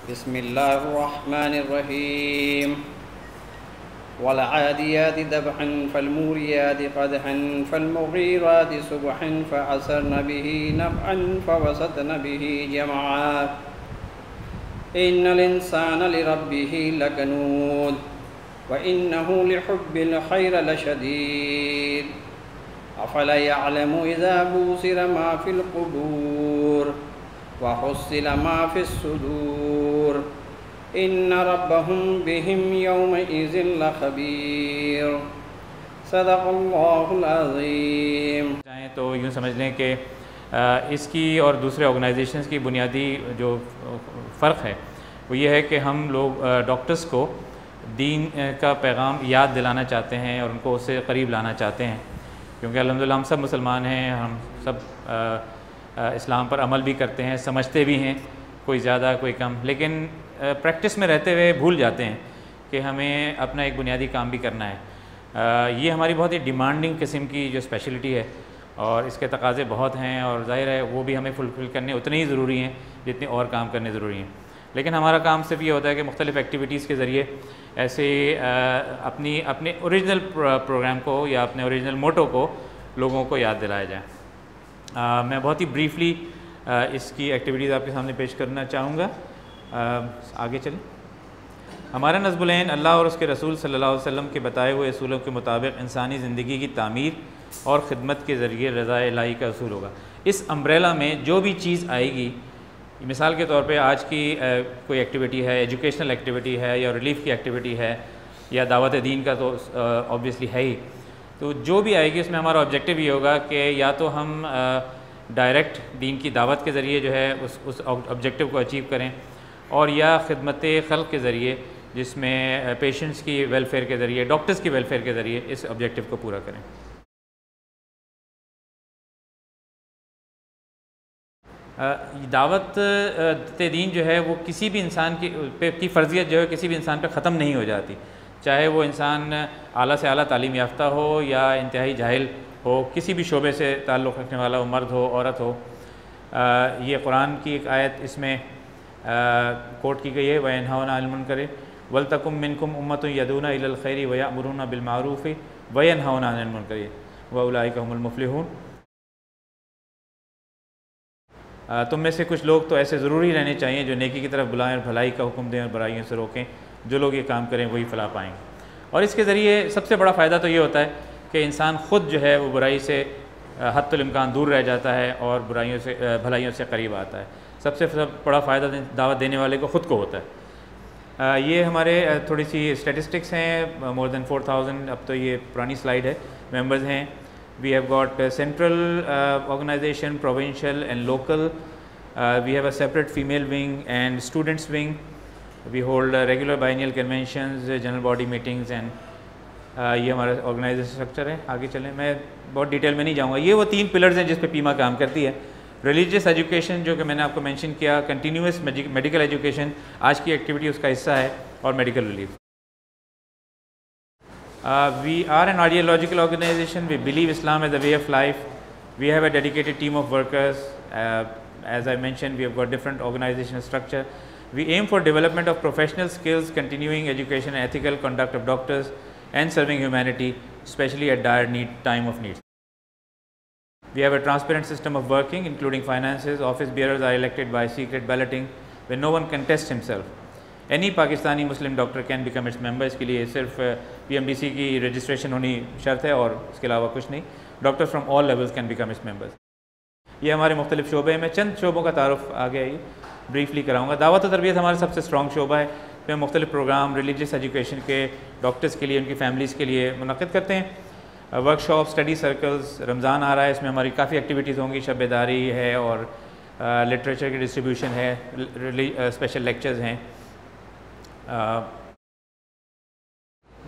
بسم الله الرحمن الرحيم والعاديات ذبحا فالموريات قدحا فالمغيرات صبحا فعسرن به نفعا فوسطن به جمعا إن الإنسان لربه لكنود وإنه لحب الخير لشديد أفلا يعلم إذا بوصر ما في القبور وحصل ما في الصدور إن ربهم بهم يومئذ لخبير صدق اللہ العظیم۔ چاہیں تو یوں سمجھ لیں کہ اس کی اور دوسرے آرگنائزیشنز کی بنیادی جو فرق ہے وہ یہ ہے کہ ہم لوگ ڈاکٹرز کو دین کا پیغام یاد دلانا چاہتے ہیں اور ان کو اس سے قریب لانا چاہتے ہیں، کیونکہ الحمدللہ ہم سب مسلمان ہیں، ہم سب اسلام پر عمل بھی کرتے ہیں، سمجھتے بھی ہیں، کوئی زیادہ کوئی کم، لیکن پریکٹس میں رہتے ہوئے بھول جاتے ہیں کہ ہمیں اپنا ایک بنیادی کام بھی کرنا ہے۔ یہ ہماری بہت ہی ڈیمانڈنگ قسم کی جو اسپیشلٹی ہے اور اس کے تقاضے بہت ہیں، اور ظاہر ہے وہ بھی ہمیں فلفل کرنے اتنے ہی ضروری ہیں جتنے اور کام کرنے ضروری ہیں، لیکن ہمارا کام صرف یہ ہوتا ہے کہ مختلف ایکٹیویٹیز کے ذریعے ایسے اپنے اوریجنل پروگرام کو یا اپنے اوریجنل موٹو کو لوگوں کو یاد دلایا جائے۔ میں بہت ہی بریفلی اس کی ایکٹیویٹیز آپ کے سامنے پیش کرنا چاہوں گا۔ آگے چلیں۔ ہمارا نصب العین اللہ اور اس کے رسول صلی اللہ علیہ وسلم کے بتائے ہوئے اصولوں کے مطابق انسانی زندگی کی تعمیر اور خدمت کے ذریعے رضا الہی کا اصول ہوگا۔ اس امبریلا میں جو بھی چیز آئے گی، مثال کے طور پہ آج کی کوئی ایکٹیویٹی ہے، ایجوکیشنل ایکٹیویٹی ہے یا ریلیف کی ایکٹیویٹی ہے یا دعوت دین کا تو آبویسلی ہے ہی، تو جو بھی آئے گی اس میں ہمارا آبجیکٹو یہ ہوگا کہ یا تو ہم ڈائریکٹ دین کی دعوت کے ذریعے جو ہے اس آبجیکٹو کو اچیو کریں، اور یا خدمت خلق کے ذریعے جس میں پیشنٹس کی ویلفیئر کے ذریعے، ڈاکٹرز کی ویلفیئر کے ذریعے اس آبجیکٹو کو پورا کریں۔ دعوت دین جو ہے وہ کسی بھی انسان کی فرضیت جو ہے کسی بھی انسان پہ ختم نہیں ہو جاتی، چاہے وہ انسان اعلیٰ سے اعلیٰ تعلیم یافتہ ہو یا انتہائی جاہل ہو، کسی بھی شعبے سے تعلق رکھنے والا ہو، مرد ہو عورت ہو۔ یہ قرآن کی ایک آیت اس میں کوٹ کی گئی ہے، وَيَنْهَوْنَ عَنِ الْمُنْكَرِ وَلْتَكُن مِّنكُمْ أُمَّةٌ يَدْعُونَ إِلَى الْخَيْرِ وَيَأْمُرُونَ بِالْمَعْرُوفِ وَيَنْهَوْنَ عَنِ الْمُنْكَرِ وَأُولَٰئِكَ هُمُ الْمُفْلِحُونَ۔ تم میں سے کچھ لوگ تو ایسے ضروری رہنے چاہیے جو نیکی کی طرف بلائیں اور بھلائی کا حکم دیں اور برائیوں سے روکیں، جو لوگ یہ کام کریں وہی فلاح پائیں گے۔ اور اس کے ذریعے سب سے بڑا فائدہ تو یہ ہوتا ہے کہ انسان خود جو ہے وہ برائی سے حتی الامکان دور رہ جاتا ہے اور بھلائیوں سے قریب آتا ہے۔ سب سے بڑا فائدہ دعوت دینے والے کو خود کو ہوتا ہے۔ یہ ہمارے تھوڑی سی اسٹیٹسٹکس ہیں، مور دین 4000، اب تو یہ پرانی سلائیڈ ہے، ممبرز ہیں۔ We have got central organization, provincial and local. We have a separate female wing and students wing. We hold regular biennial conventions, general body meetings and یہ ہمارا آرگنائزیشن اسٹرکچر ہے۔ آگے چلیں، میں بہت ڈیٹیل میں نہیں جاؤں گا۔ یہ وہ 3 پلرز ہیں جس پہ پیما کام کرتی ہے۔ ریلیجیس ایجوکیشن جو کہ میں نے آپ کو مینشن کیا، کنٹینیوس میڈیکل ایجوکیشن آج کی ایکٹیویٹی اس کا حصہ ہے، اور medical relief. We are an ideological organization. We believe Islam as a way of life. We have a dedicated team of workers. As I mentioned, we have got different organizational structure. We aim for development of professional skills, continuing education, and ethical conduct of doctors, and serving humanity, especially at dire time of need. We have a transparent system of working, including finances. Office bearers are elected by secret balloting, where no one contests himself. Any Pakistani Muslim doctor can become its member. اس کے لیے صرف PMDC کی registration ہونی شرط ہے اور اس کے علاوہ کچھ نہیں۔ Doctor from all levels can become its members. یہ ہمارے مختلف شعبے ہیں، میں چند شعبوں کا تعارف آگے بریفلی کراؤں گا۔ دعوت و تربیت ہمارا سب سے اسٹرانگ شعبہ ہے، میں مختلف پروگرام ریلیجیس ایجوکیشن کے ڈاکٹرز کے لیے، ان کی فیملیز کے لیے منعقد کرتے ہیں۔ ورک شاپ، اسٹڈی سرکلز، رمضان آ رہا ہے، اس میں ہماری کافی ایکٹیویٹیز ہوں گی، شب بیداری ہے اور لٹریچر کی ڈسٹریبیوشن ہے، اسپیشل لیکچرز ہیں۔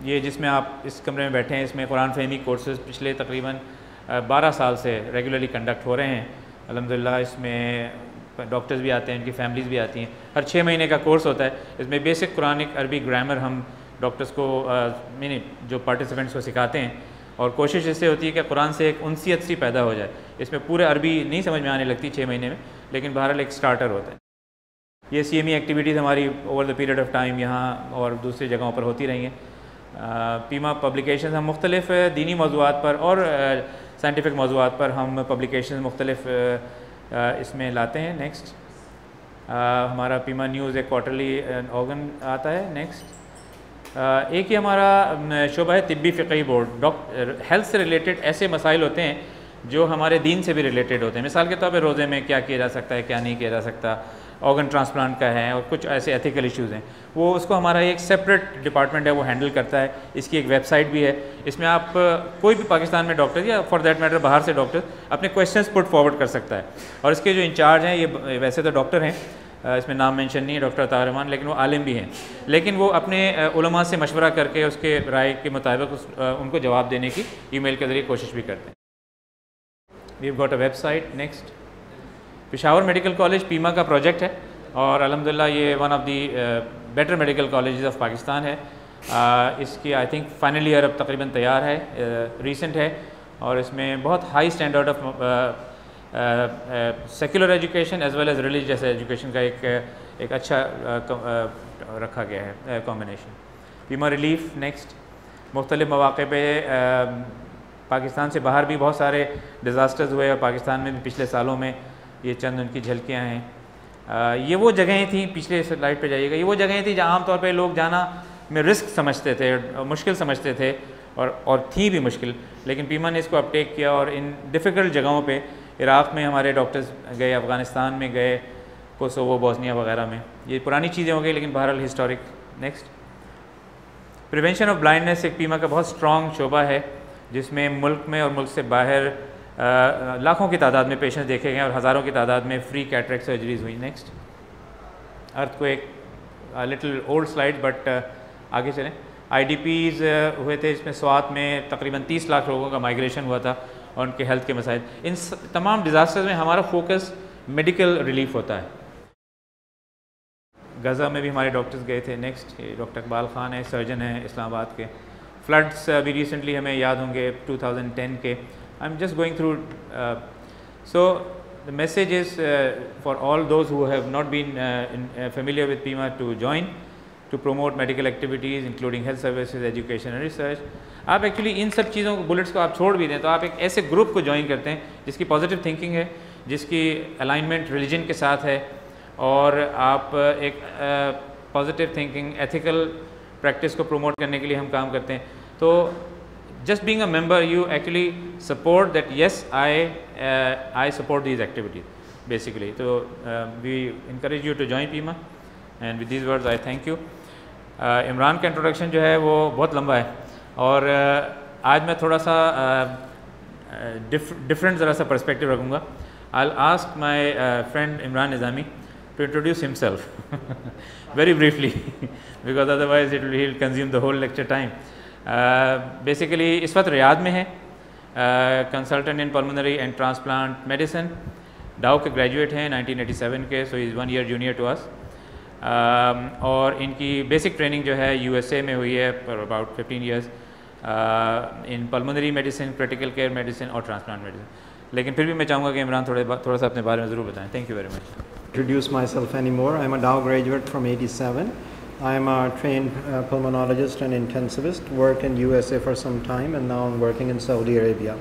یہ جس میں آپ اس کمرے میں بیٹھے ہیں، اس میں قرآن فہمی کورسز پچھلے تقریباً 12 سال سے ریگولرلی کنڈکٹ ہو رہے ہیں الحمدللہ۔ اس میں ڈاکٹرز بھی آتے ہیں، ان کی فیملیز بھی آتی ہیں۔ ہر 6 مہینے کا کورس ہوتا ہے، اس میں بیسک قرآنک عربی گرامر ہم ڈاکٹرز کو جو پارٹیسپینٹس کو سکھاتے ہیں، اور کوشش اس سے ہوتی ہے کہ قرآن سے ایک انسیت سی پیدا ہو جائے۔ اس میں پورے عربی نہیں سمجھ میں آنے لگتی 6 مہینے میں، لیکن بہرحال ایک سٹارٹر ہوتا ہے۔ یہ CME ایکٹیویٹیز ہماری over the period of time یہاں اور دوسری جگہوں پر ہوتی رہی ہیں. PIMA پبلیکیشنز ہم مختلف دینی موضوعات پر اور سائنٹیفک موضوعات پر ہم پبلیکیشنز مختلف اس میں لاتے ہیں. نیکسٹ ہمارا PIMA نیوز ایک کوارٹرلی آرگن آتا ہے. نیکسٹ ایک ہی ہمارا شعبہ ہے طبی فقہی بورڈ. ہیلتھ سے ریلیٹڈ ایسے مسائل ہوتے ہیں جو ہمارے دین سے بھی ریلیٹڈ ہوتے ہیں. مثال کے طور پہ روزے میں کیا کیا جا سکتا ہے, کیا نہیں کیا جا سکتا, آرگن ٹرانسپلانٹ کا ہے, اور کچھ ایسے ایتھیکل ایشوز ہیں. وہ اس کو ہمارا ایک سیپریٹ ڈپارٹمنٹ ہے وہ ہینڈل کرتا ہے. اس کی ایک ویب سائٹ بھی ہے. اس میں آپ کوئی بھی پاکستان میں ڈاکٹر یا فار دیٹ میٹر باہر سے ڈاکٹر اپنے کویشچنس پٹ فارورڈ کر سکتا ہے. اور اس کے جو انچارج ہیں یہ ویسے تو ڈاکٹر ہیں, اس میں نام مینشن نہیں ہے ڈاکٹر عطا رحمان, لیکن وہ عالم بھی ہیں. لیکن وہ اپنے علماء سے مشورہ کر کے اس کے رائے کے مطابق ان کو جواب دینے کی ای میل کے ذریعے کوشش بھی کرتے ہیں. We have got a website. Next Peshawar medical college PIMA کا پروجیکٹ ہے اور الحمدللہ یہ one of the better medical colleges of Pakistan ہے. اس کی آئی تھنک فائنل ایئر اب تقریباً تیار ہے, ریسنٹ ہے, اور اس میں بہت high standard of secular education as well as religious education کا ایک اچھا رکھا گیا ہے کمبینیشن. PIMA relief. نیکسٹ مختلف مواقع پہ پاکستان سے باہر بھی بہت سارے ڈیزاسٹرز ہوئے اور پاکستان میں بھی پچھلے سالوں میں یہ چند ان کی جھلکیاں ہیں. یہ وہ جگہیں تھیں, پچھلے سلائڈ پہ جائیے گا, یہ وہ جگہیں تھیں جہاں عام طور پہ لوگ جانا میں رسک سمجھتے تھے, مشکل سمجھتے تھے, اور تھی بھی مشکل, لیکن PIMA نے اس کو اپٹیک کیا اور ان ڈیفیکلٹ جگہوں پہ عراق میں ہمارے ڈاکٹرز گئے, افغانستان میں گئے, کوسوو, بوسنیا وغیرہ میں. یہ پرانی چیزیں ہو گئی لیکن بہرحال historic. Next prevention of blindness ایک PIMA کا بہت اسٹرانگ شعبہ ہے جس میں ملک میں اور ملک سے باہر لاکھوں کی تعداد میں پیشنٹس دیکھے گئے اور ہزاروں کی تعداد میں فری کیٹریکٹ سرجریز ہوئی. نیکسٹ ارتھ کو ایک لٹل اولڈ سلائڈ بٹ آگے چلیں. IDPs ہوئے تھے, اس میں سوات میں تقریباً 30 لاکھ لوگوں کا مائیگریشن ہوا تھا اور ان کے ہیلتھ کے مسائل. ان تمام ڈیزاسٹرز میں ہمارا فوکس میڈیکل ریلیف ہوتا ہے. غزہ میں بھی ہمارے ڈاکٹرز گئے تھے. نیکسٹ ڈاکٹر اقبال خان ہے, سرجن ہیں اسلام آباد کے. فلڈس ابھی ریسنٹلی ہمیں یاد ہوں گے 2010 کے. I am just going through. So the message is for all those who have not been familiar with PIMA to join to promote medical activities including health services, education and research. آپ actually ان سب چیزوں کو bullets کو آپ چھوڑ بھی دیں تو آپ ایک ایسے گروپ کو جوائن کرتے ہیں جس کی پازیٹیو تھنکنگ ہے, جس کی الائنمنٹ ریلیجن کے ساتھ ہے, اور آپ ایک پازیٹیو تھنکنگ ایتھیکل پریکٹس کو پروموٹ کرنے کے لیے ہم کام کرتے ہیں. تو just being a member you actually support that, yes I support these activities basically. So we encourage you to join PIMA and with these words I thank you. Imran کا introduction جو ہے وہ بہت لمبا ہے اور آج میں تھوڑا سا ڈفرینٹ ذرا سا پرسپیکٹیو رکھوں گا. I'll ask my friend Imran Nizami to introduce himself very briefly because otherwise he'll consume the whole lecture time. Basically اس وقت ریاض میں ہے, consultant in pulmonary and transplant medicine, Dow کے گریجویٹ ہیں 1987 کے, so is 1 year junior to us. اور ان کی بیسک ٹریننگ جو ہے USA میں ہوئی ہے for about 15 years in pulmonary medicine, critical care medicine اور ٹرانسپلانٹ میڈیسن. لیکن پھر بھی میں چاہوں گا کہ عمران تھوڑا سا اپنے بارے میں ضرور بتائیں. Thank you very much. Introduce myself anymore. I'm a Dow graduate from 87. I'm a trained pulmonologist and intensivist, worked in USA for some time and now I'm working in Saudi Arabia.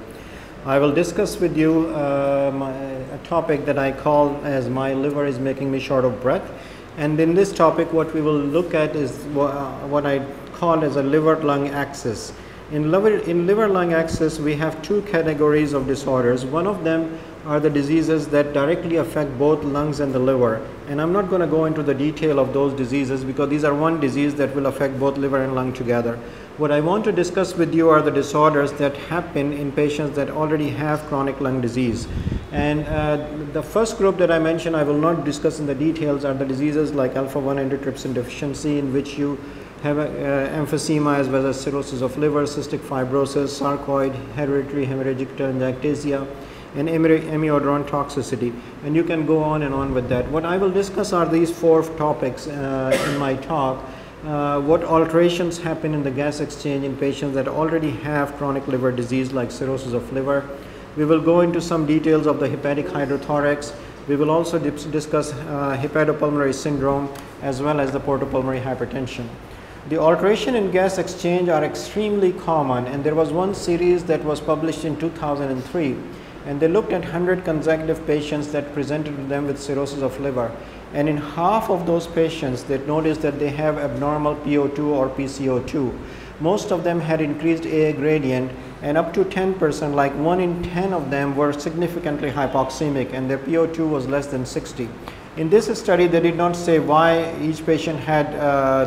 I will discuss with you a topic that I call as my liver is making me short of breath. And in this topic what we will look at is what I call as a liver-lung axis. In liver-lung axis we have two categories of disorders. One of them are the diseases that directly affect both lungs and the liver, and I'm not going to go into the detail of those diseases because these are one disease that will affect both liver and lung together. What I want to discuss with you are the disorders that happen in patients that already have chronic lung disease. And the first group that I mentioned, I will not discuss in the details, are the diseases like alpha-1 antitrypsin deficiency, in which you have emphysema as well as cirrhosis of liver, cystic fibrosis, sarcoid, hereditary hemorrhagic telangiectasia, and amiodarone toxicity, and you can go on and on with that. What I will discuss are these 4 topics in my talk. What alterations happen in the gas exchange in patients that already have chronic liver disease like cirrhosis of liver. We will go into some details of the hepatic hydrothorax, We will also discuss hepatopulmonary syndrome as well as the portopulmonary hypertension. The alteration in gas exchange are extremely common, and there was one series that was published in 2003, and they looked at 100 consecutive patients that presented to them with cirrhosis of liver, and in half of those patients they noticed that they have abnormal PO2 or PCO2. Most of them had increased AA gradient, and up to 10%, like 1 in 10 of them, were significantly hypoxemic, and their PO2 was less than 60. In this study, they did not say why each patient had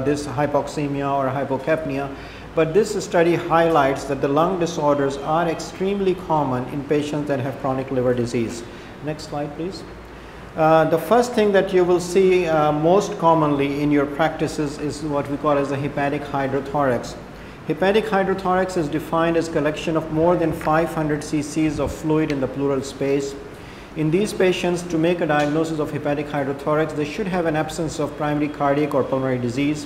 this hypoxemia or hypocapnia, but this study highlights that the lung disorders are extremely common in patients that have chronic liver disease. Next slide, please. The first thing that you will see most commonly in your practices is what we call as the hepatic hydrothorax. Hepatic hydrothorax is defined as collection of more than 500 cc's of fluid in the pleural space. In these patients, to make a diagnosis of hepatic hydrothorax, they should have an absence of primary cardiac or pulmonary disease.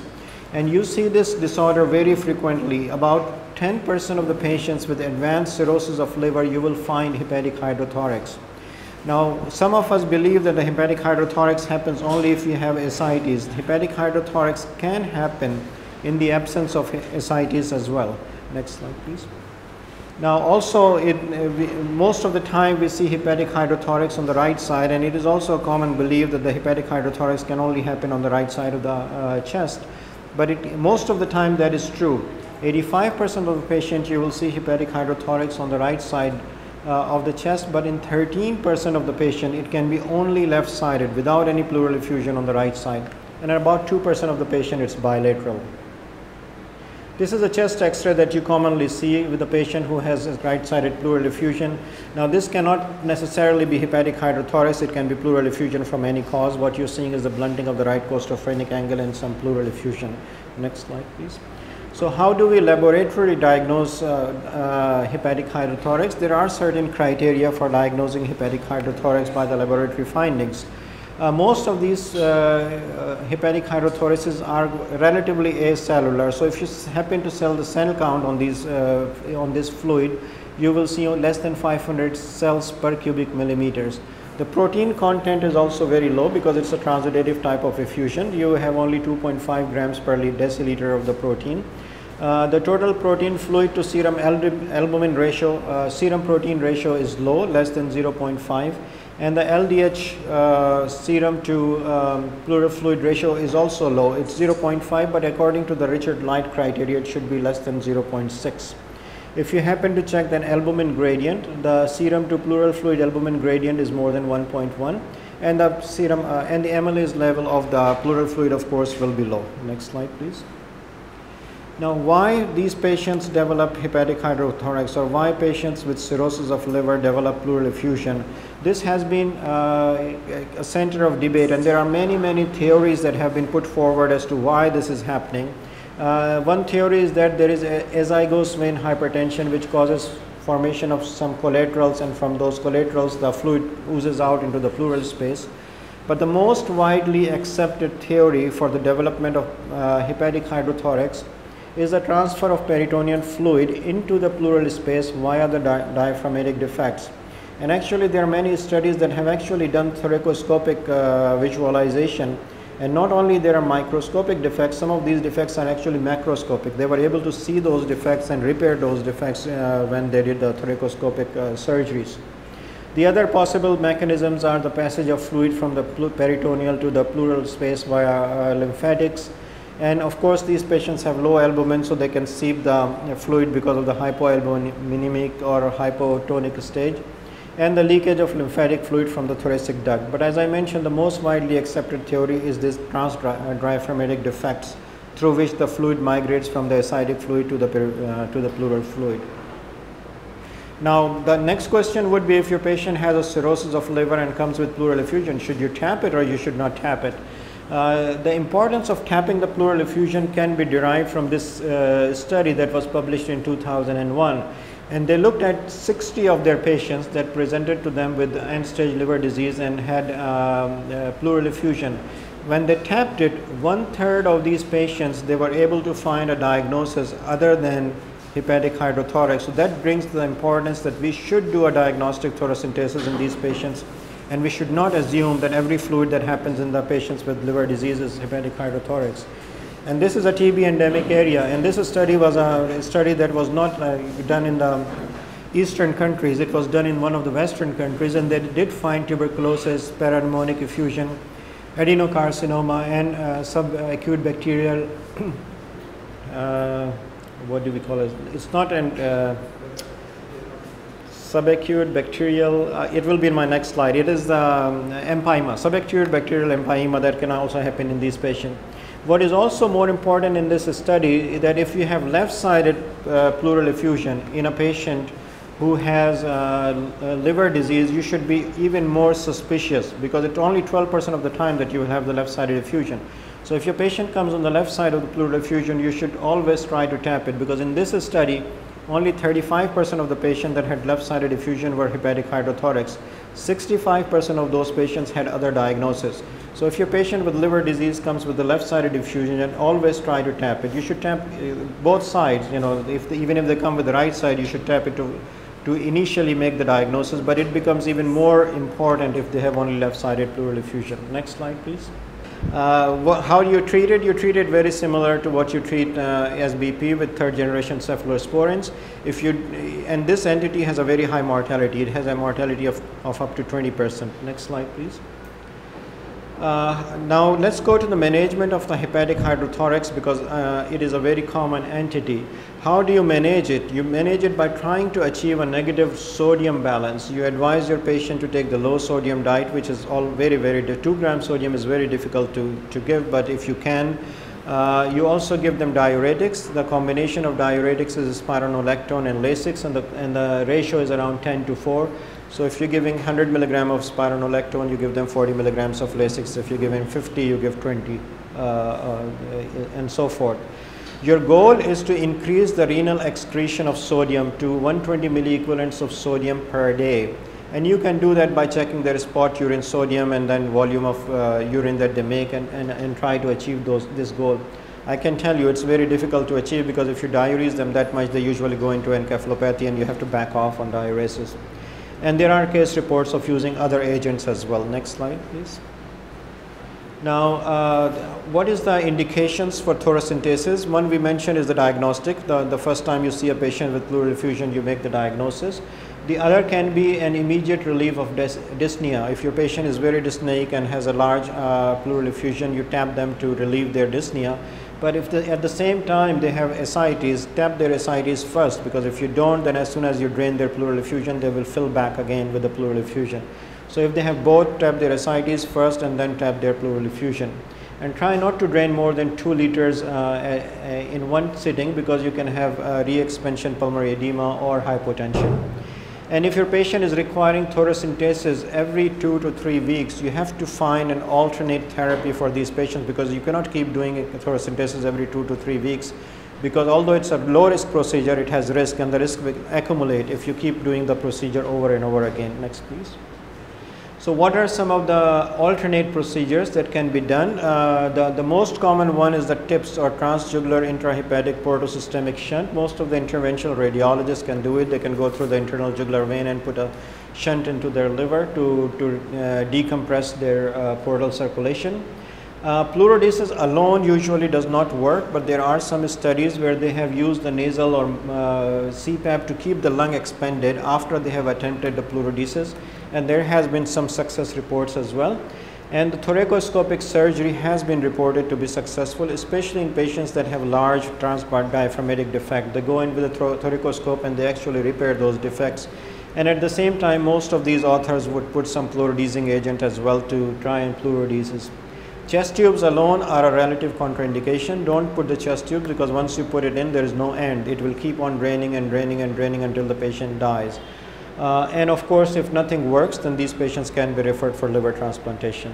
And you see this disorder very frequently. About 10% of the patients with advanced cirrhosis of liver, you will find hepatic hydrothorax. Now, some of us believe that the hepatic hydrothorax happens only if you have ascites. Hepatic hydrothorax can happen in the absence of ascites as well. Next slide, please. Now also, most of the time we see hepatic hydrothorax on the right side, and it is also a common belief that the hepatic hydrothorax can only happen on the right side of the chest. But most of the time that is true. 85% of the patients you will see hepatic hydrothorax on the right side of the chest, but in 13% of the patient it can be only left-sided without any pleural effusion on the right side. And about 2% of the patient it's bilateral. This is a chest X-ray that you commonly see with a patient who has a right-sided pleural effusion. Now this cannot necessarily be hepatic hydrothorax, it can be pleural effusion from any cause. What you're seeing is the blunting of the right costophrenic angle and some pleural effusion. Next slide, please. So how do we laboratorily diagnose hepatic hydrothorax? There are certain criteria for diagnosing hepatic hydrothorax by the laboratory findings. Most of these hepatic hydrothoraces are relatively acellular. So if you happen to cell the cell count on these on this fluid, you will see less than 500 cells per cubic millimeters. The protein content is also very low because it's a transudative type of effusion. You have only 2.5 grams per deciliter of the protein. The total protein fluid to serum albumin ratio, serum protein ratio is low, less than 0.5. And the LDH serum to pleural fluid ratio is also low. It's 0.5, but according to the Richard Light criteria, it should be less than 0.6. If you happen to check the albumin gradient, the serum to pleural fluid albumin gradient is more than 1.1, and the serum and the amylase level of the pleural fluid, of course, will be low. Next slide, please. Now, why these patients develop hepatic hydrothorax, or why patients with cirrhosis of liver develop pleural effusion? This has been a center of debate, and there are many theories that have been put forward as to why this is happening. One theory is that there is azygous vein hypertension which causes formation of some collaterals, and from those collaterals the fluid oozes out into the pleural space. But the most widely accepted theory for the development of hepatic hydrothorax is the transfer of peritoneal fluid into the pleural space via the diaphragmatic defects. And actually there are many studies that have actually done thoracoscopic visualization, and not only there are microscopic defects, some of these defects are actually macroscopic. They were able to see those defects and repair those defects when they did the thoracoscopic surgeries. The other possible mechanisms are the passage of fluid from the peritoneal to the pleural space via lymphatics. And of course, these patients have low albumin, so they can seep the fluid because of the hypoalbuminemic or hypotonic stage, and the leakage of lymphatic fluid from the thoracic duct. But as I mentioned, the most widely accepted theory is this transdiaphragmatic defects, through which the fluid migrates from the ascitic fluid to the pleural fluid. Now, the next question would be, if your patient has a cirrhosis of liver and comes with pleural effusion, should you tap it or you should not tap it? The importance of tapping the pleural effusion can be derived from this study that was published in 2001. And they looked at 60 of their patients that presented to them with end-stage liver disease and had pleural effusion. When they tapped it, 1/3 of these patients, they were able to find a diagnosis other than hepatic hydrothorax. So that brings the importance that we should do a diagnostic thoracentesis in these patients. And we should not assume that every fluid that happens in the patients with liver disease is hepatic hydrothorax. And this is a TB endemic area, and this study was a study that was not done in the eastern countries. It was done in one of the western countries, and they did find tuberculosis, parapneumonic effusion, adenocarcinoma, and subacute bacterial what do we call it? It's not an subacute bacterial, it will be in my next slide. It is the PIMA, subacute bacterial empyema, that can also happen in these patients. What is also more important in this study is that if you have left-sided pleural effusion in a patient who has liver disease, you should be even more suspicious, because it's only 12% of the time that you will have the left-sided effusion. So if your patient comes on the left side of the pleural effusion, you should always try to tap it, because in this study, only 35% of the patients that had left-sided effusion were hepatic hydrothorax. 65% of those patients had other diagnoses. So if your patient with liver disease comes with the left-sided effusion, and always try to tap it. You should tap both sides. You know, even if they come with the right side, you should tap it to initially make the diagnosis. But it becomes even more important if they have only left-sided pleural effusion. Next slide, please. How do you treat it? You treat it very similar to what you treat SBP with third-generation cephalosporins. And this entity has a very high mortality. It has a mortality of up to 20%. Next slide, please. Now let's go to the management of the hepatic hydrothorax, because it is a very common entity. How do you manage it? You manage it by trying to achieve a negative sodium balance. You advise your patient to take the low sodium diet, which is all very, 2 grams sodium is very difficult to give, but if you can, you also give them diuretics. The combination of diuretics is spironolactone and Lasix, and the ratio is around 10:4. So if you're giving 100 milligram of spironolactone, you give them 40 milligrams of Lasix. If you're giving 50, you give 20, and so forth. Your goal is to increase the renal excretion of sodium to 120 milliequivalents of sodium per day. And you can do that by checking their spot urine sodium and then volume of urine that they make, and try to achieve this goal. I can tell you it's very difficult to achieve, because if you diurese them that much, they usually go into encephalopathy and you have to back off on diuresis. And there are case reports of using other agents as well. Next slide, please. Now, what is the indications for thoracentesis? One we mentioned is the diagnostic. The first time you see a patient with pleural effusion, you make the diagnosis. The other can be an immediate relief of dyspnea. If your patient is very dyspneic and has a large pleural effusion, you tap them to relieve their dyspnea. But if at the same time they have ascites, tap their ascites first, because if you don't, then as soon as you drain their pleural effusion, they will fill back again with the pleural effusion. So if they have both, tap their ascites first and then tap their pleural effusion. And try not to drain more than 2 liters in one sitting, because you can have re-expansion pulmonary edema or hypotension. And if your patient is requiring thoracentesis every 2 to 3 weeks, you have to find an alternate therapy for these patients, because you cannot keep doing thoracentesis every 2 to 3 weeks, because although it's a low risk procedure, it has risk, and the risk will accumulate if you keep doing the procedure over and over again. Next, please. So what are some of the alternate procedures that can be done? The most common one is the TIPS, or transjugular intrahepatic portosystemic shunt. Most of the interventional radiologists can do it. They can go through the internal jugular vein and put a shunt into their liver to decompress their portal circulation. Pleurodesis alone usually does not work, but there are some studies where they have used the nasal or CPAP to keep the lung expanded after they have attempted the pleurodesis, and there has been some success reports as well. And the thoracoscopic surgery has been reported to be successful, especially in patients that have large transdiaphragmatic defect. They go in with a thoracoscope and they actually repair those defects. And at the same time, most of these authors would put some pleurodesing agent as well to try and pleurodesis. Chest tubes alone are a relative contraindication. Don't put the chest tubes, because once you put it in, there is no end. It will keep on draining and draining and draining until the patient dies. And of course, if nothing works, then these patients can be referred for liver transplantation.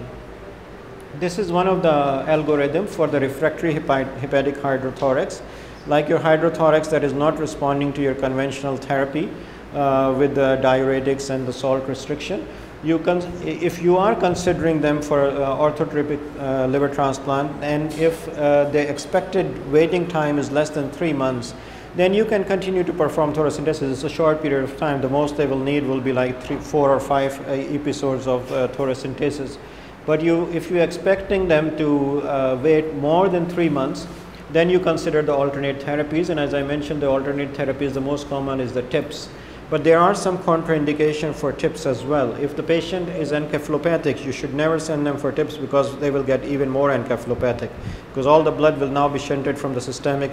This is one of the algorithms for the refractory hepatic hydrothorax. Like your hydrothorax that is not responding to your conventional therapy with the diuretics and the salt restriction, if you are considering them for orthotropic liver transplant, and if the expected waiting time is less than 3 months, then you can continue to perform thoracentesis. It's a short period of time. The most they will need will be like 3, 4 or 5 episodes of thoracentesis. But if you're expecting them to wait more than 3 months, then you consider the alternate therapies. And as I mentioned, the alternate therapies, the most common is the TIPS. But there are some contraindication for TIPS as well. If the patient is encephalopathic, you should never send them for TIPS because they will get even more encephalopathic, because all the blood will now be shunted from the systemic,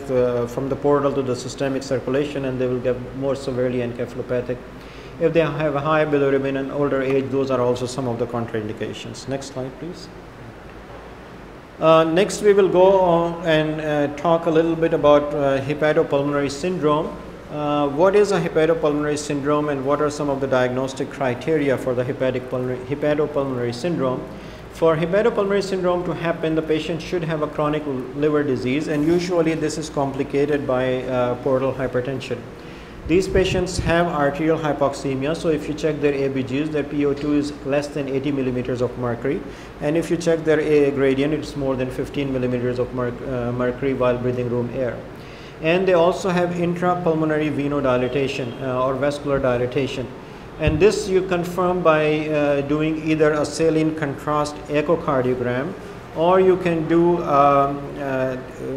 from the portal to the systemic circulation, and they will get more severely encephalopathic. If they have a high bilirubin and older age, those are also some of the contraindications. Next slide, please. Next, we will go on and talk a little bit about hepatopulmonary syndrome. What is a hepatopulmonary syndrome and what are some of the diagnostic criteria for the hepatopulmonary syndrome? For hepatopulmonary syndrome to happen, the patient should have a chronic liver disease, and usually this is complicated by portal hypertension. These patients have arterial hypoxemia, so if you check their ABGs, their PO2 is less than 80 millimeters of mercury, and if you check their AA gradient, it's more than 15 millimeters of mercury while breathing room air. And they also have intrapulmonary venodilatation or vascular dilatation. And this you confirm by doing either a saline contrast echocardiogram, or you can do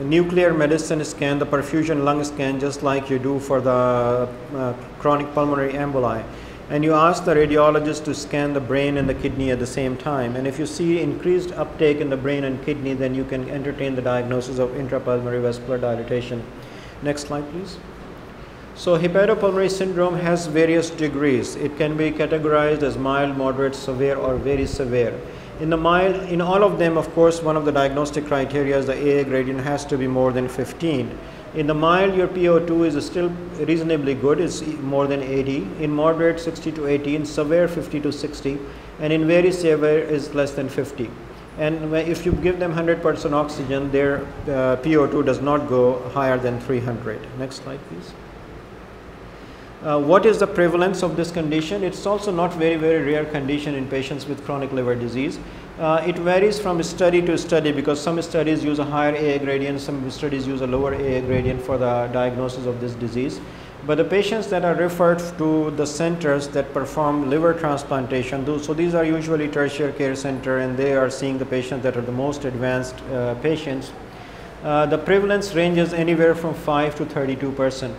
nuclear medicine scan, the perfusion lung scan, just like you do for the chronic pulmonary emboli. And you ask the radiologist to scan the brain and the kidney at the same time. And if you see increased uptake in the brain and kidney, then you can entertain the diagnosis of intrapulmonary vascular dilatation. Next slide, please. So hepatopulmonary syndrome has various degrees. It can be categorized as mild, moderate, severe, or very severe. In the mild, in all of them, of course, one of the diagnostic criteria is the AA gradient has to be more than 15. In the mild, your PO2 is still reasonably good, it's more than 80. In moderate, 60 to 80. In severe, 50 to 60. And in very severe is less than 50. And if you give them 100% oxygen, their PO2 does not go higher than 300. Next slide, please. What is the prevalence of this condition? It's also not very rare condition in patients with chronic liver disease. It varies from study to study because some studies use a higher AA gradient, some studies use a lower AA gradient for the diagnosis of this disease. But the patients that are referred to the centers that perform liver transplantation, so these are usually tertiary care center, and they are seeing the patients that are the most advanced patients. The prevalence ranges anywhere from 5 to 32%.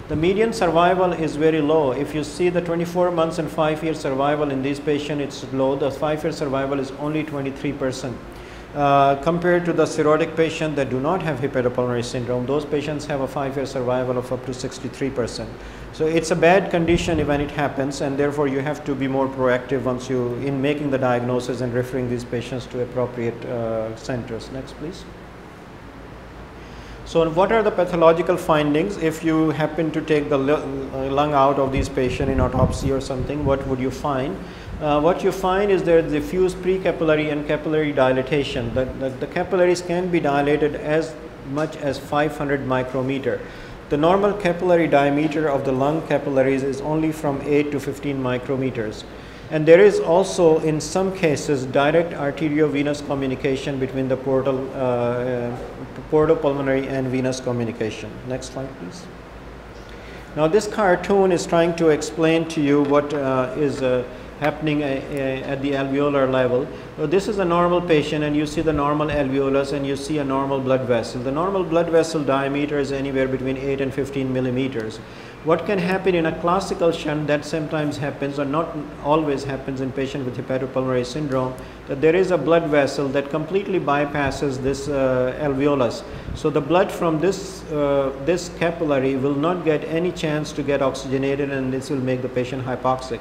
The median survival is very low. If you see the 24 months and 5-year survival in these patients, it's low. The 5-year survival is only 23%. Compared to the cirrhotic patients that do not have hepatopulmonary syndrome, those patients have a 5-year survival of up to 63%. So it's a bad condition when it happens, and therefore you have to be more proactive once in making the diagnosis and referring these patients to appropriate centers. Next, please. So what are the pathological findings? If you happen to take the lung out of these patients in autopsy or something, what would you find? What you find is there diffuse precapillary and capillary dilatation. The capillaries can be dilated as much as 500 micrometer. The normal capillary diameter of the lung capillaries is only from 8 to 15 micrometers. And there is also, in some cases, direct arteriovenous communication between the portopulmonary and venous communication. Next slide, please. Now, this cartoon is trying to explain to you what is happening at the alveolar level. So this is a normal patient, and you see the normal alveolus, and you see a normal blood vessel. The normal blood vessel diameter is anywhere between 8 and 15 millimeters. What can happen in a classical shunt, that sometimes happens or not always happens in patients with hepatopulmonary syndrome, that there is a blood vessel that completely bypasses this alveolus. So the blood from this capillary will not get any chance to get oxygenated, and this will make the patient hypoxic.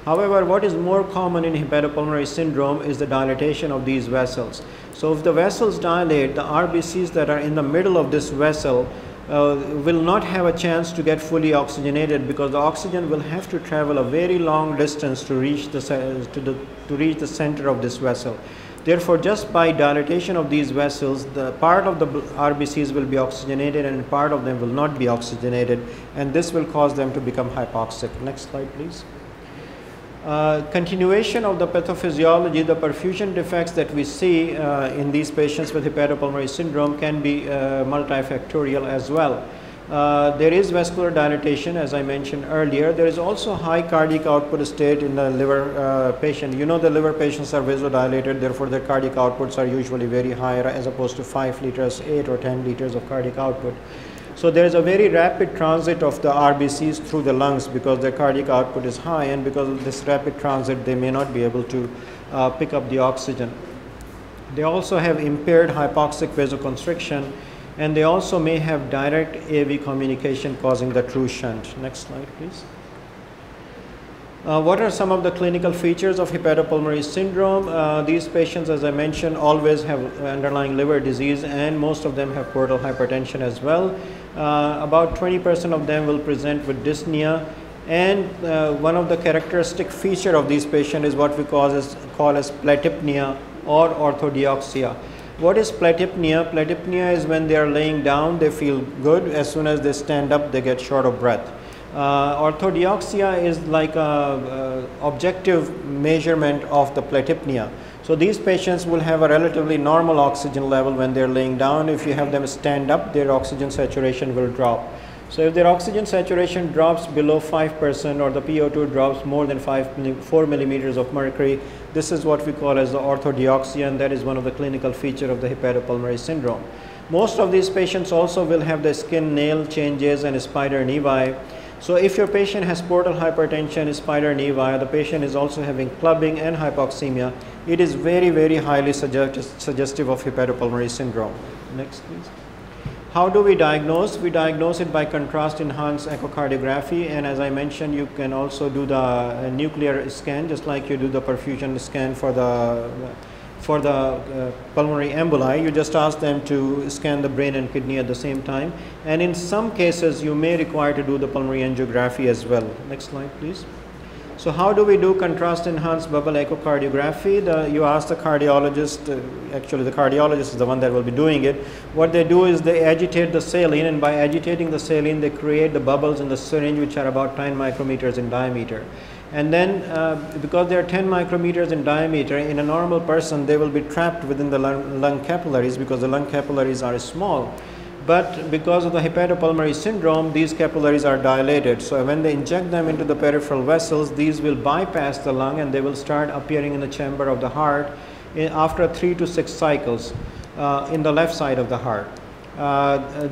However, what is more common in hepatopulmonary syndrome is the dilatation of these vessels. So if the vessels dilate, the RBCs that are in the middle of this vessel will not have a chance to get fully oxygenated, because the oxygen will have to travel a very long distance to reach the center of this vessel. Therefore, just by dilatation of these vessels, the part of the RBCs will be oxygenated and part of them will not be oxygenated, and this will cause them to become hypoxic. Next slide, please. Continuation of the pathophysiology, the perfusion defects that we see in these patients with hepatopulmonary syndrome can be multifactorial as well. There is vascular dilatation, as I mentioned earlier. There is also high cardiac output state in the liver patient. You know, the liver patients are vasodilated, therefore their cardiac outputs are usually very high, as opposed to 5 liters, 8 or 10 liters of cardiac output. So there is a very rapid transit of the RBCs through the lungs because their cardiac output is high, and because of this rapid transit they may not be able to pick up the oxygen. They also have impaired hypoxic vasoconstriction, and they also may have direct AV communication causing the true shunt. Next slide, please. What are some of the clinical features of hepatopulmonary syndrome? These patients, as I mentioned, always have underlying liver disease, and most of them have portal hypertension as well. About 20% of them will present with dyspnea, and one of the characteristic feature of these patients is what we call as platypnea or orthodeoxia. What is platypnea? Platypnea is when they are laying down, they feel good. As soon as they stand up, they get short of breath. Orthodeoxia is like a objective measurement of the platypnea. So these patients will have a relatively normal oxygen level when they are laying down. If you have them stand up, their oxygen saturation will drop. So if their oxygen saturation drops below 5% or the PO2 drops more than 4 millimeters of mercury, this is what we call as the orthodeoxia, and that is one of the clinical features of the hepatopulmonary syndrome. Most of these patients also will have the skin nail changes and spider nevi. So if your patient has portal hypertension, spider nevi, the patient is also having clubbing and hypoxemia, it is very, very highly suggestive of hepatopulmonary syndrome. Next, please. How do we diagnose? We diagnose it by contrast enhanced echocardiography, and as I mentioned, you can also do the nuclear scan, just like you do the perfusion scan for the pulmonary emboli. You just ask them to scan the brain and kidney at the same time, and in some cases you may require to do the pulmonary angiography as well. Next slide, please. So how do we do contrast enhanced bubble echocardiography? You ask the cardiologist, actually the cardiologist is the one that will be doing it. What they do is they agitate the saline, and by agitating the saline they create the bubbles in the syringe which are about 10 micrometers in diameter. And then because they are 10 micrometers in diameter, in a normal person they will be trapped within the lung capillaries because the lung capillaries are small. But because of the hepatopulmonary syndrome, these capillaries are dilated. So when they inject them into the peripheral vessels, these will bypass the lung and they will start appearing in the chamber of the heart after 3 to 6 cycles in the left side of the heart.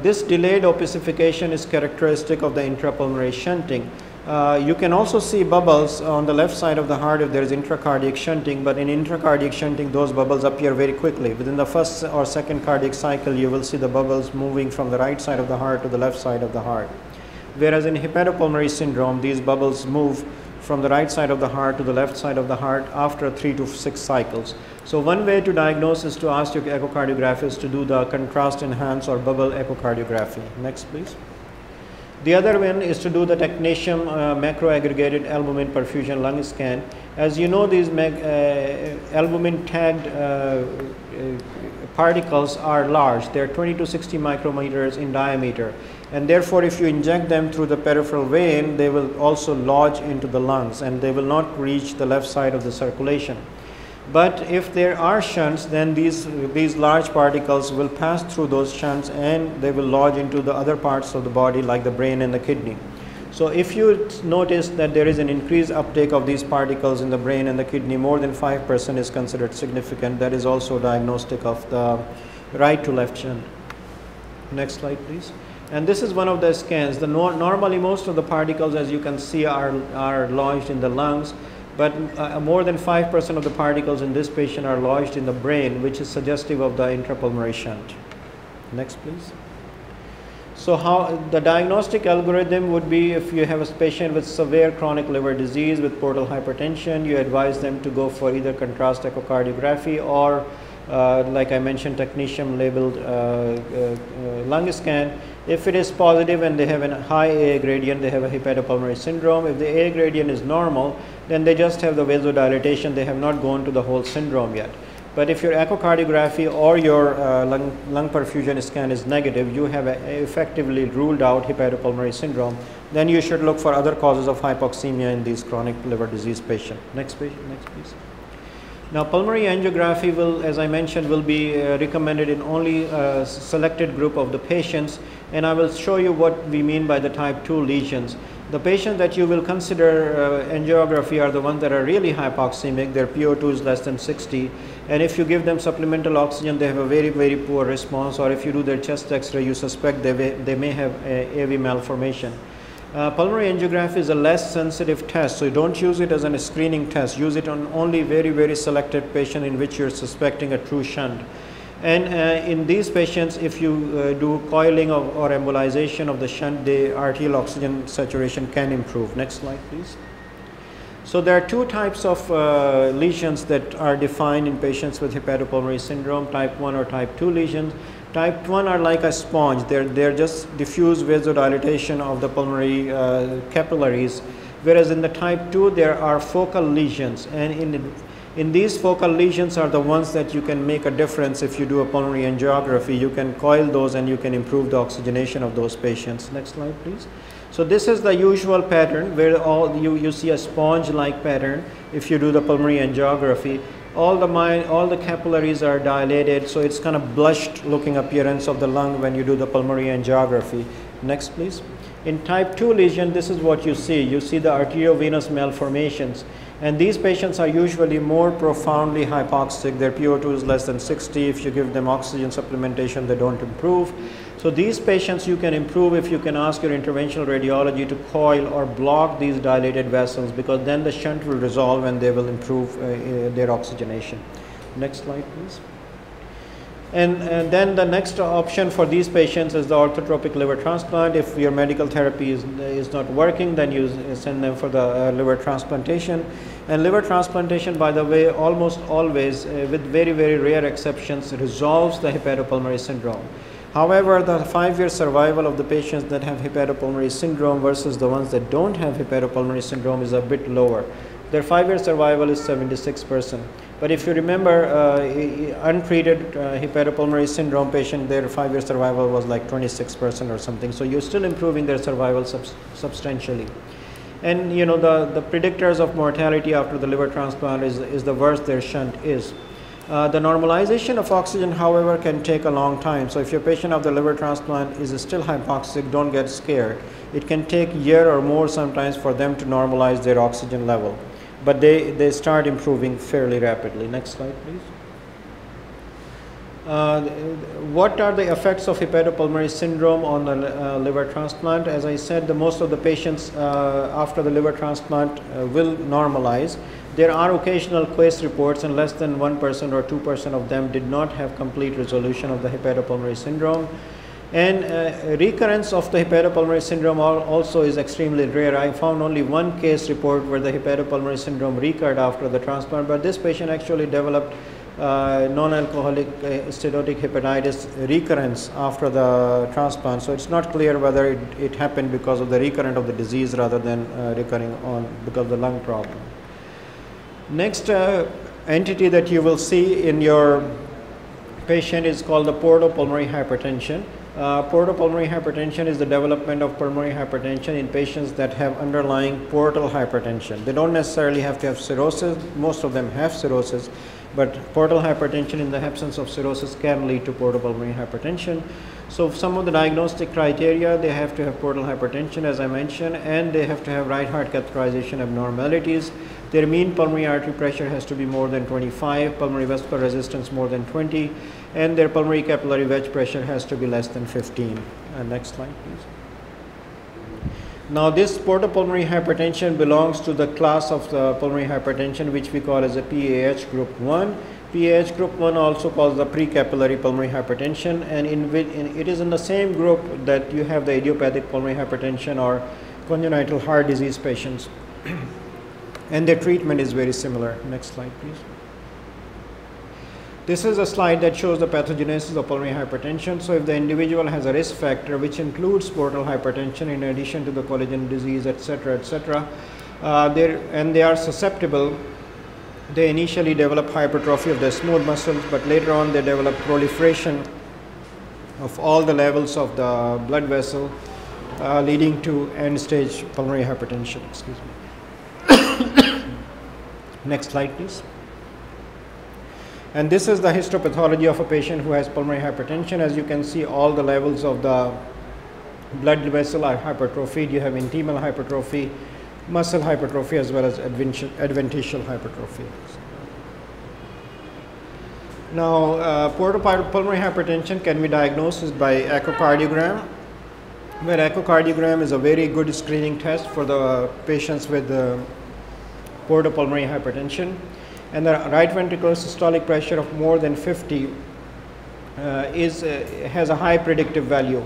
This delayed opacification is characteristic of the intrapulmonary shunting. You can also see bubbles on the left side of the heart if there is intracardiac shunting, but in intracardiac shunting those bubbles appear very quickly. Within the first or second cardiac cycle you will see the bubbles moving from the right side of the heart to the left side of the heart. Whereas in hepatopulmonary syndrome these bubbles move from the right side of the heart to the left side of the heart after 3 to 6 cycles. So one way to diagnose is to ask your echocardiographists to do the contrast enhanced or bubble echocardiography. Next, please. The other one is to do the technetium macroaggregated albumin perfusion lung scan. As you know, these albumin tagged particles are large. They are 20 to 60 micrometers in diameter, and therefore if you inject them through the peripheral vein, they will also lodge into the lungs and they will not reach the left side of the circulation. But if there are shunts, then these large particles will pass through those shunts and they will lodge into the other parts of the body like the brain and the kidney. So if you notice that there is an increased uptake of these particles in the brain and the kidney, more than 5% is considered significant. That is also diagnostic of the right to left shunt. Next slide, please. And this is one of the scans. Normally most of the particles, as you can see, are lodged in the lungs. But more than 5% of the particles in this patient are lodged in the brain, which is suggestive of the intrapulmonary shunt. Next, please. So how the diagnostic algorithm would be: if you have a patient with severe chronic liver disease with portal hypertension, you advise them to go for either contrast echocardiography or like I mentioned, technetium labeled lung scan. If it is positive and they have a high AA gradient, they have a hepatopulmonary syndrome. If the AA gradient is normal, then they just have the vasodilatation. They have not gone to the whole syndrome yet. But if your echocardiography or your lung perfusion scan is negative, you have effectively ruled out hepatopulmonary syndrome. Then you should look for other causes of hypoxemia in these chronic liver disease patients. Next patient, next please. Now, pulmonary angiography will, as I mentioned, will be recommended in only a selected group of the patients, and I will show you what we mean by the type 2 lesions. The patients that you will consider angiography are the ones that are really hypoxemic. Their PO2 is less than 60, and if you give them supplemental oxygen, they have a very, very poor response, or if you do their chest x-ray, you suspect they may have AV malformation. Pulmonary angiography is a less sensitive test, so you don't use it as a screening test. Use it on only very, very selected patient in which you're suspecting a true shunt. And in these patients, if you do coiling or embolization of the shunt, the arterial oxygen saturation can improve. Next slide, please. So there are two types of lesions that are defined in patients with hepatopulmonary syndrome, type 1 or type 2 lesions. Type 1 are like a sponge. They're just diffuse vasodilatation of the pulmonary capillaries, whereas in the type 2 there are focal lesions, and in these focal lesions are the ones that you can make a difference. If you do a pulmonary angiography, you can coil those and you can improve the oxygenation of those patients. Next slide, please. So this is the usual pattern where you see a sponge-like pattern if you do the pulmonary angiography. All the capillaries are dilated, so it's kind of blushed looking appearance of the lung when you do the pulmonary angiography. Next, please. In type 2 lesion, this is what you see. You see the arteriovenous malformations, and these patients are usually more profoundly hypoxic. Their PO2 is less than 60. If you give them oxygen supplementation, they don't improve. So these patients you can improve if you can ask your interventional radiology to coil or block these dilated vessels, because then the shunt will resolve and they will improve their oxygenation. Next slide, please. And then the next option for these patients is the orthotropic liver transplant. If your medical therapy is not working, then you send them for the liver transplantation. And liver transplantation, by the way, almost always, with very, very rare exceptions, resolves the hepatopulmonary syndrome. However, the 5-year survival of the patients that have hepatopulmonary syndrome versus the ones that don't have hepatopulmonary syndrome is a bit lower. Their 5-year survival is 76%. But if you remember, untreated hepatopulmonary syndrome patient, their 5-year survival was like 26% or something. So you're still improving their survival substantially. And you know, the predictors of mortality after the liver transplant is the worse their shunt is. The normalization of oxygen, however, can take a long time. So if your patient of the liver transplant is still hypoxic, don't get scared. It can take a year or more sometimes for them to normalize their oxygen level. But they start improving fairly rapidly. Next slide, please. What are the effects of hepatopulmonary syndrome on the liver transplant? As I said, most of the patients after the liver transplant will normalize. There are occasional case reports, and less than 1% or 2% of them did not have complete resolution of the hepatopulmonary syndrome. And recurrence of the hepatopulmonary syndrome also is extremely rare. I found only one case report where the hepatopulmonary syndrome recurred after the transplant, but this patient actually developed non-alcoholic steatotic hepatitis recurrence after the transplant. So it's not clear whether it happened because of the recurrence of the disease rather than recurring because of the lung problem. Next entity that you will see in your patient is called the portopulmonary hypertension. Portopulmonary hypertension is the development of pulmonary hypertension in patients that have underlying portal hypertension. They don't necessarily have to have cirrhosis. Most of them have cirrhosis, but portal hypertension in the absence of cirrhosis can lead to portopulmonary hypertension. So some of the diagnostic criteria, they have to have portal hypertension, as I mentioned, and they have to have right heart catheterization abnormalities. Their mean pulmonary artery pressure has to be more than 25, pulmonary vascular resistance more than 20, and their pulmonary capillary wedge pressure has to be less than 15. Next slide, please. Now this portopulmonary hypertension belongs to the class of the pulmonary hypertension which we call as a PAH group 1. PAH group 1 also called the precapillary pulmonary hypertension, and it is in the same group that you have the idiopathic pulmonary hypertension or congenital heart disease patients. And their treatment is very similar. Next slide, please. This is a slide that shows the pathogenesis of pulmonary hypertension. So if the individual has a risk factor which includes portal hypertension in addition to the collagen disease, etc., etc., and they are susceptible, they initially develop hypertrophy of the smooth muscles, but later on they develop proliferation of all the levels of the blood vessel, leading to end-stage pulmonary hypertension. Excuse me. Next slide, please. And this is the histopathology of a patient who has pulmonary hypertension. As you can see, all the levels of the blood vessel are hypertrophied. You have intimal hypertrophy, muscle hypertrophy, as well as adventitial hypertrophy. Now, portal pulmonary hypertension can be diagnosed by echocardiogram, where echocardiogram is a very good screening test for the patients with portal pulmonary hypertension. And the right ventricular systolic pressure of more than 50 has a high predictive value.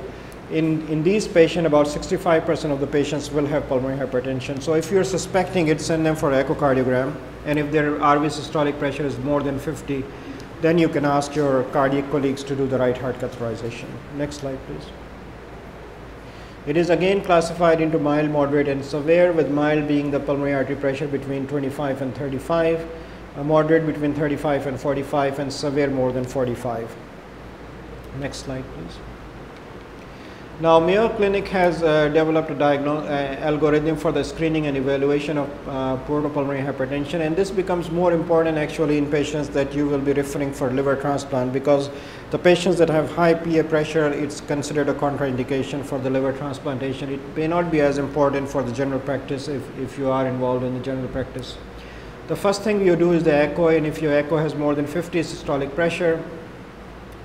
In these patients, about 65% of the patients will have pulmonary hypertension. So if you're suspecting it, send them for echocardiogram. And if their RV systolic pressure is more than 50, then you can ask your cardiac colleagues to do the right heart catheterization. Next slide, please. It is again classified into mild, moderate, and severe, with mild being the pulmonary artery pressure between 25 and 35, moderate between 35 and 45, and severe more than 45. Next slide, please. Now, Mayo Clinic has developed a algorithm for the screening and evaluation of portal pulmonary hypertension, and this becomes more important actually in patients that you will be referring for liver transplant, because the patients that have high PA pressure, it's considered a contraindication for the liver transplantation. It may not be as important for the general practice if you are involved in the general practice. The first thing you do is the echo, and if your echo has more than 50 systolic pressure,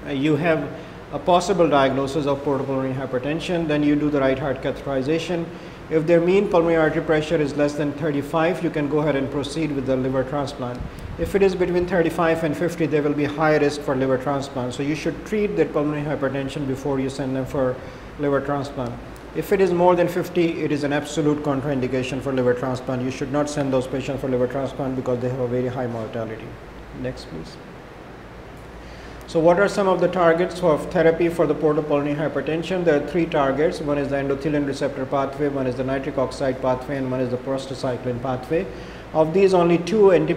you have a possible diagnosis of portal pulmonary hypertension. Then you do the right heart catheterization. If their mean pulmonary artery pressure is less than 35, you can go ahead and proceed with the liver transplant. If it is between 35 and 50, they will be high risk for liver transplant. So you should treat their pulmonary hypertension before you send them for liver transplant. If it is more than 50, it is an absolute contraindication for liver transplant. You should not send those patients for liver transplant because they have a very high mortality. Next, please. So what are some of the targets of therapy for the portal pulmonary hypertension? There are three targets. One is the endothelin receptor pathway, one is the nitric oxide pathway, and one is the prostacyclin pathway. Of these, only two of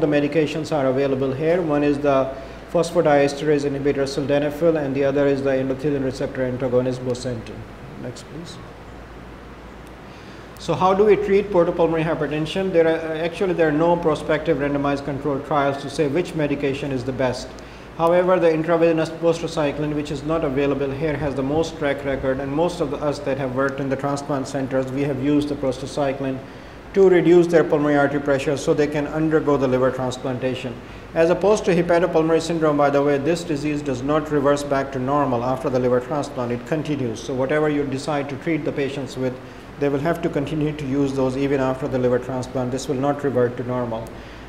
the medications are available here. One is the phosphodiesterase inhibitor sildenafil, and the other is the endothelin receptor antagonist bosentan. Next, please. So how do we treat portal pulmonary hypertension? There are no prospective randomized controlled trials to say which medication is the best. However, the intravenous prostacyclin, which is not available here, has the most track record, and most of us that have worked in the transplant centers, we have used the prostacyclin to reduce their pulmonary artery pressure so they can undergo the liver transplantation. As opposed to hepatopulmonary syndrome, by the way, this disease does not reverse back to normal after the liver transplant. It continues. So whatever you decide to treat the patients with, they will have to continue to use those even after the liver transplant. This will not revert to normal.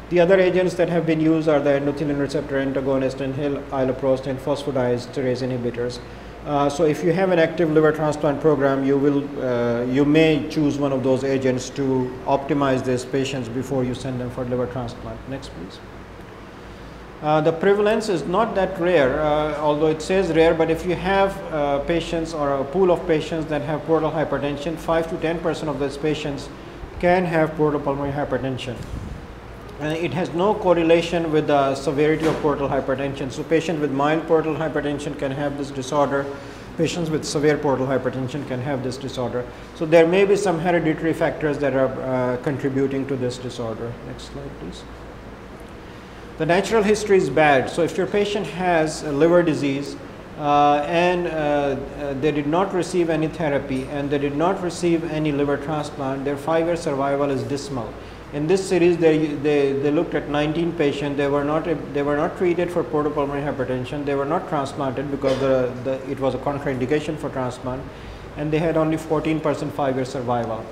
The other agents that have been used are the endothelin receptor antagonist, and iloprost, and phosphodiesterase inhibitors. So if you have an active liver transplant program, you may choose one of those agents to optimize these patients before you send them for liver transplant. Next, please. The prevalence is not that rare, although it says rare, but if you have patients or a pool of patients that have portal hypertension, 5 to 10% of those patients can have portal pulmonary hypertension. And it has no correlation with the severity of portal hypertension. So patients with mild portal hypertension can have this disorder. Patients with severe portal hypertension can have this disorder. So there may be some hereditary factors that are contributing to this disorder. Next slide, please. The natural history is bad. So if your patient has a liver disease and they did not receive any therapy and they did not receive any liver transplant, their 5-year survival is dismal. In this series, they looked at 19 patients. They were not treated for portal pulmonary hypertension. They were not transplanted because it was a contraindication for transplant, and they had only 14% 5-year survival.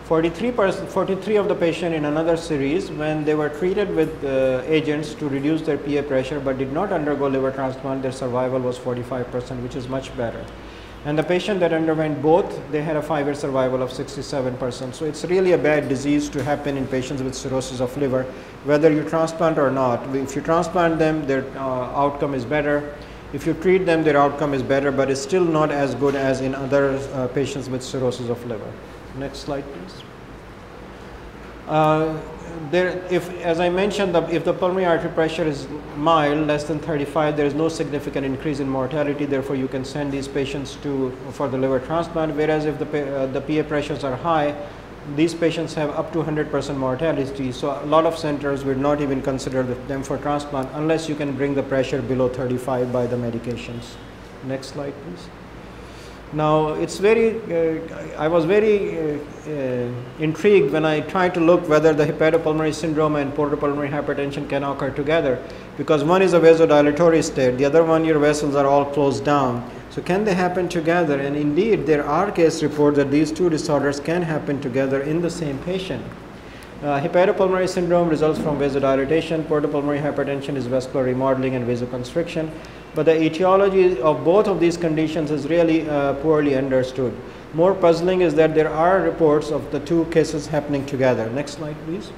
43 of the patients in another series, when they were treated with agents to reduce their PA pressure but did not undergo liver transplant, their survival was 45%, which is much better. And the patient that underwent both, they had a 5-year survival of 67%. So it's really a bad disease to happen in patients with cirrhosis of liver, whether you transplant or not. If you transplant them, their outcome is better. If you treat them, their outcome is better, but it's still not as good as in other patients with cirrhosis of liver. Next slide, please. As I mentioned, if the pulmonary artery pressure is mild, less than 35, there is no significant increase in mortality. Therefore, you can send these patients for the liver transplant. Whereas if the PA pressures are high, these patients have up to 100% mortality. So a lot of centers would not even consider them for transplant unless you can bring the pressure below 35 by the medications. Next slide, please. Now, it's very, I was very intrigued when I tried to look whether the hepatopulmonary syndrome and portopulmonary hypertension can occur together, because one is a vasodilatory state, the other one, your vessels are all closed down. So can they happen together? And indeed, there are case reports that these two disorders can happen together in the same patient. Hepatopulmonary syndrome results from vasodilatation. Portopulmonary hypertension is vascular remodeling and vasoconstriction. But the etiology of both of these conditions is really poorly understood. More puzzling is that there are reports of the two cases happening together. Next slide, please.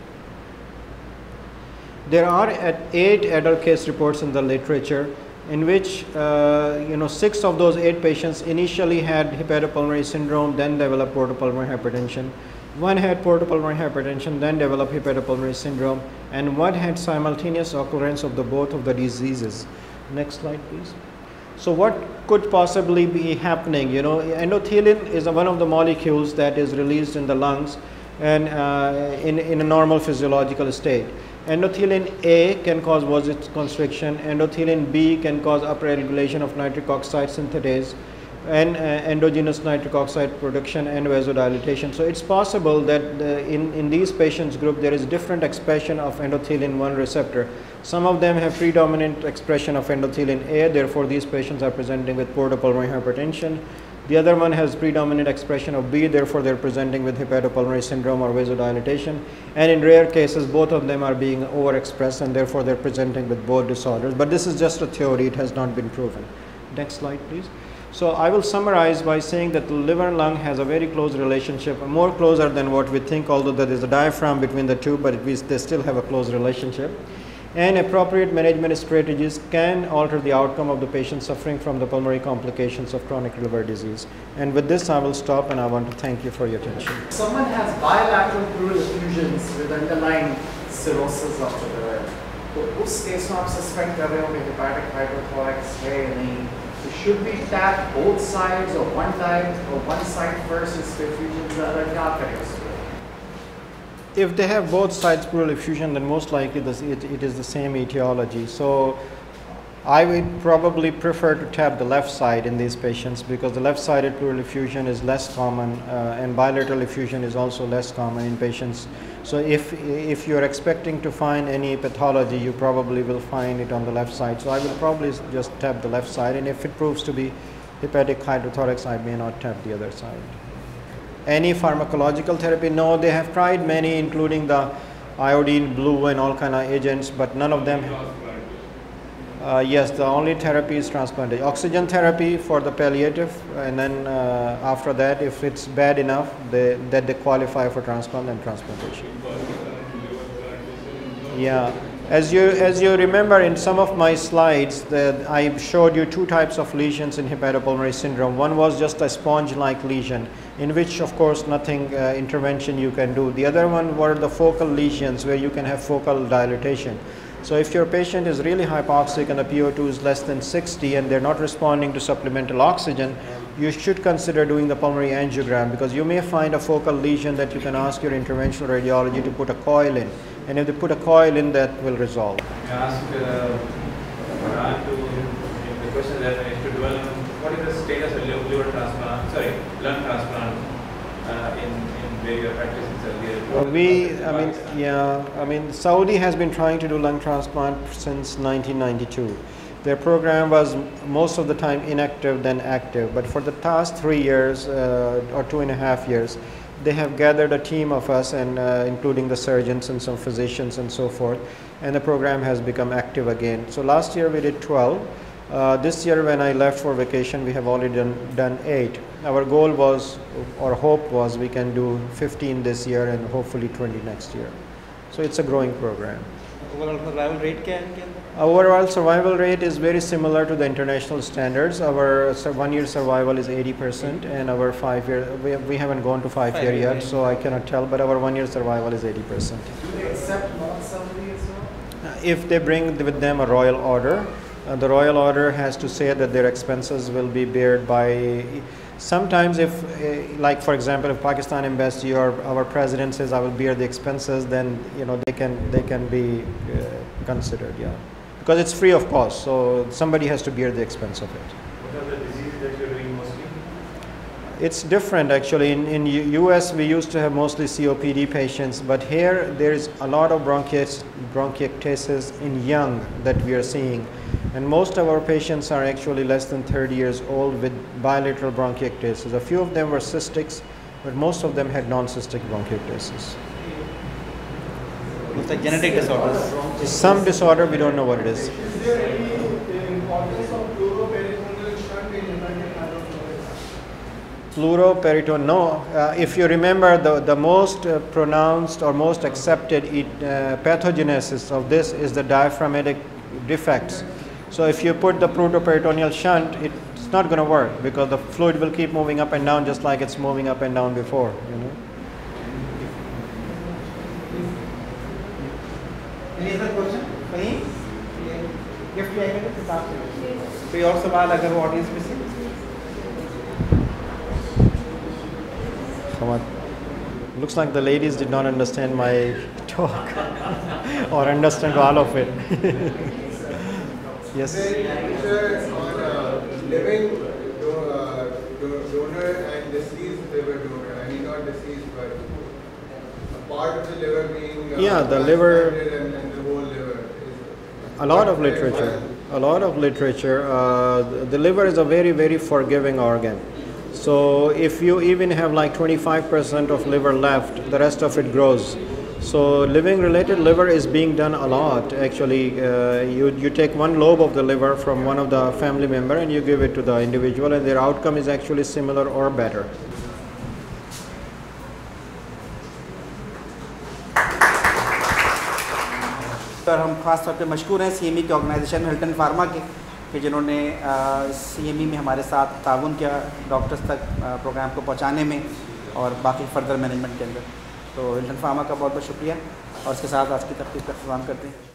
There are 8 adult case reports in the literature in which 6 of those 8 patients initially had hepatopulmonary syndrome, then developed portopulmonary hypertension. One had portopulmonary hypertension, then developed hepatopulmonary syndrome, and one had simultaneous occurrence of both of the diseases. Next slide, please. So what could possibly be happening? Endothelin is one of the molecules that is released in the lungs and in a normal physiological state. Endothelin A can cause vasoconstriction, endothelin B can cause upregulation of nitric oxide synthetase and endogenous nitric oxide production and vasodilatation. So it's possible that in these patients group there is different expression of endothelin 1 receptor. Some of them have predominant expression of endothelin A, therefore these patients are presenting with portopulmonary hypertension. The other one has predominant expression of B, therefore they're presenting with hepatopulmonary syndrome or vasodilatation. And in rare cases, both of them are being overexpressed and therefore they're presenting with both disorders. But this is just a theory, it has not been proven. Next slide, please. So I will summarize by saying that the liver and lung has a very close relationship, more closer than what we think, although there is a diaphragm between the two, but they still have a close relationship. And appropriate management strategies can alter the outcome of the patient suffering from the pulmonary complications of chronic liver disease. And with this, I will stop, and I want to thank you for your attention. Someone has bilateral pleural effusions with underlying cirrhosis of the liver. तो उस case में आप suspect कर रहे हो कि hepatic hydrothorax है या नहीं? Should we tap both sides or one side first is effusions ज़्यादा क्या करें? If they have both sides pleural effusion, then most likely it is the same etiology. So I would probably prefer to tap the left side in these patients because the left-sided pleural effusion is less common and bilateral effusion is also less common in patients. So if you're expecting to find any pathology, you probably will find it on the left side. So I will probably just tap the left side, and if it proves to be hepatic hydrothorax, I may not tap the other side. Any pharmacological therapy? No, they have tried many, including the iodine blue and all kind of agents, but none of them. Yes, the only therapy is transplantation. Oxygen therapy for the palliative, and then after that, if it's bad enough, that they qualify for transplant and transplantation. Yeah, as you remember in some of my slides, that I showed you 2 types of lesions in hepatopulmonary syndrome. One was just a sponge-like lesion, in which, of course, nothing intervention you can do. The other one were the focal lesions, where you can have focal dilatation. So if your patient is really hypoxic and the PO2 is less than 60 and they're not responding to supplemental oxygen, you should consider doing the pulmonary angiogram, because you may find a focal lesion that you can ask your interventional radiology to put a coil in. And if they put a coil in, that will resolve. I asked Raah the question that I need to develop, what is the status of liver transplant, lung transplant in where you are practicing Saudi? Saudi has been trying to do lung transplant since 1992. Their program was most of the time inactive than active, but for the past 3 years or 2.5 years, they have gathered a team of us, and including the surgeons and some physicians and so forth, and the program has become active again. So last year we did 12. This year when I left for vacation, we have already done 8. Our goal was, or hope was, we can do 15 this year and hopefully 20 next year. So it's a growing program. Overall survival rate क्या है? Overall survival rate is very similar to the international standards. Our 1-year survival is 80%, and our 5-year, we haven't gone to 5-year yet, so I cannot tell, but our 1-year survival is 80%. Do they accept non-Saudi as well? If they bring with them a royal order, the royal order has to say that their expenses will be bared by Sometimes if, like for example, if Pakistan invests or our president says I will bear the expenses, then they can be considered, yeah, because it's free of cost, so somebody has to bear the expense of it. What are the diseases that you're doing mostly? It's different actually. In US we used to have mostly COPD patients, but here there is a lot of bronchiectasis in young that we are seeing, and most of our patients are actually less than 30 years old with bilateral bronchiectasis. A few of them were cystics, but most of them had non-cystic bronchiectasis. Looks like genetic disorders. Some disorder, we don't know what it is. Is there any importance of pleuroperitoneal shunt in Islamic hydrocephalus? Pleuroperitoneal, no. If you remember, the most pronounced or most accepted pathogenesis of this is the diaphragmatic defects. So if you put the pleuroperitoneal shunt, it's not going to work because the fluid will keep moving up and down just like it's moving up and down before. Any other question? कहीं gift आएगा तो किताब से कोई और सवाल अगर वो ऑडियंस में से Looks like the ladies did not understand my talk or understand all of it. Yes. On living donor and deceased liver donor. I mean, not deceased, but a part of the liver being the liver. And the whole liver. A lot of literature. A lot of literature. The liver is a very, very forgiving organ. So if you even have like 25% of liver left, the rest of it grows. So living related liver is being done a lot actually. You take one lobe of the liver from one of the family member and you give it to the individual, and their outcome is actually similar or better. पर हम खास तौर पे मशकूर हैं CME के organisation Hilton pharma के कि जिन्होंने CME में हमारे साथ ताउन किया डॉक्टर्स तक प्रोग्राम को पहुंचाने में और बाकी फर्दर मैनेजमेंट के अंदर। तो हिल्टन फार्मा का बहुत बहुत शुक्रिया और इसके साथ आज की तकरीब का इख्तिताम करते हैं।